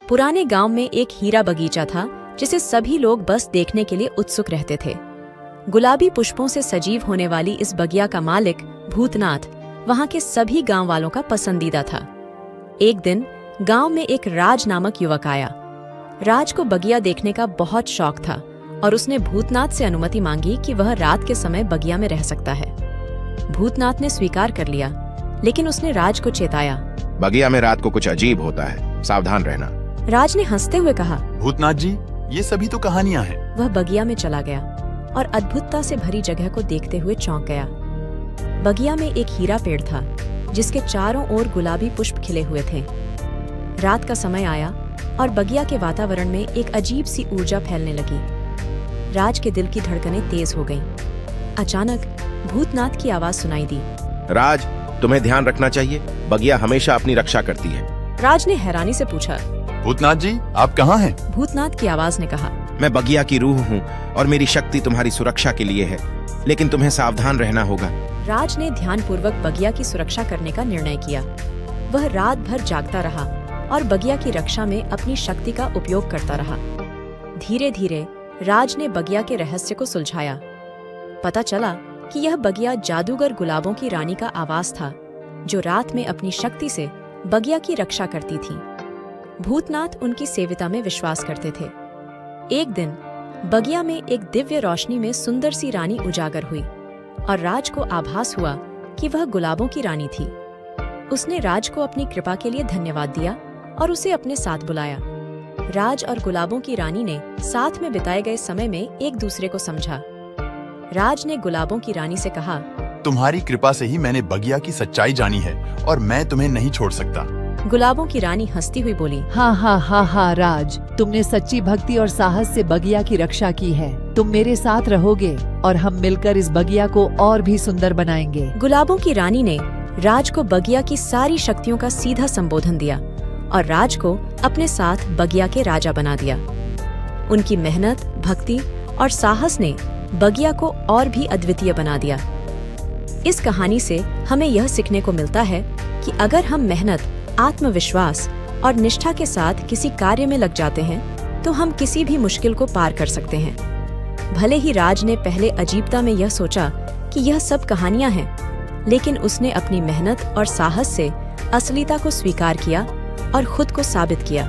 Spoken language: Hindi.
पुराने गांव में एक हीरा बगीचा था जिसे सभी लोग बस देखने के लिए उत्सुक रहते थे। गुलाबी पुष्पों से सजीव होने वाली इस बगिया का मालिक भूतनाथ वहां के सभी गांव वालों का पसंदीदा था। एक दिन गांव में एक राज नामक युवक आया। राज को बगिया देखने का बहुत शौक था और उसने भूतनाथ से अनुमति मांगी कि वह रात के समय बगिया में रह सकता है। भूतनाथ ने स्वीकार कर लिया, लेकिन उसने राज को चेताया। बगिया में रात को कुछ अजीब होता है, सावधान रहना। राज ने हंसते हुए कहा, भूतनाथ जी, ये सभी तो कहानियां हैं। वह बगिया में चला गया और अद्भुतता से भरी जगह को देखते हुए चौंक गया। बगिया में एक हीरा पेड़ था जिसके चारों ओर गुलाबी पुष्प खिले हुए थे। रात का समय आया और बगिया के वातावरण में एक अजीब सी ऊर्जा फैलने लगी। राज के दिल की धड़कनें तेज हो गईं। अचानक भूतनाथ की आवाज सुनाई दी। राज, तुम्हें ध्यान रखना चाहिए, बगिया हमेशा अपनी रक्षा करती है। राज ने हैरानी से पूछा, भूतनाथ जी, आप कहाँ हैं? भूतनाथ की आवाज ने कहा, मैं बगिया की रूह हूँ और मेरी शक्ति तुम्हारी सुरक्षा के लिए है, लेकिन तुम्हें सावधान रहना होगा। राज ने ध्यानपूर्वक बगिया की सुरक्षा करने का निर्णय किया। वह रात भर जागता रहा और बगिया की रक्षा में अपनी शक्ति का उपयोग करता रहा। धीरे धीरे राज ने बगिया के रहस्य को सुलझाया। पता चला कि यह बगिया जादूगर गुलाबों की रानी का आवास था, जो रात में अपनी शक्ति से बगिया की रक्षा करती थी। भूतनाथ उनकी सेविता में विश्वास करते थे। एक दिन बगिया में एक दिव्य रोशनी में सुंदर सी रानी उजागर हुई और राज को आभास हुआ कि वह गुलाबों की रानी थी। उसने राज को अपनी कृपा के लिए धन्यवाद दिया और उसे अपने साथ बुलाया। राज और गुलाबों की रानी ने साथ में बिताए गए समय में एक दूसरे को समझा। राज ने गुलाबों की रानी से कहा, तुम्हारी कृपा से ही मैंने बगिया की सच्चाई जानी है और मैं तुम्हें नहीं छोड़ सकता। गुलाबों की रानी हंसती हुई बोली, हाँ हाँ हाँ हाँ राज, तुमने सच्ची भक्ति और साहस से बगिया की रक्षा की है। तुम मेरे साथ रहोगे और हम मिलकर इस बगिया को और भी सुंदर बनाएंगे। गुलाबों की रानी ने राज को बगिया की सारी शक्तियों का सीधा संबोधन दिया और राज को अपने साथ बगिया के राजा बना दिया। उनकी मेहनत, भक्ति और साहस ने बगिया को और भी अद्वितीय बना दिया। इस कहानी से हमें यह सीखने को मिलता है कि अगर हम मेहनत, आत्मविश्वास और निष्ठा के साथ किसी कार्य में लग जाते हैं तो हम किसी भी मुश्किल को पार कर सकते हैं। भले ही राज ने पहले अजीबता में यह सोचा कि यह सब कहानियां हैं, लेकिन उसने अपनी मेहनत और साहस से असलियता को स्वीकार किया और खुद को साबित किया।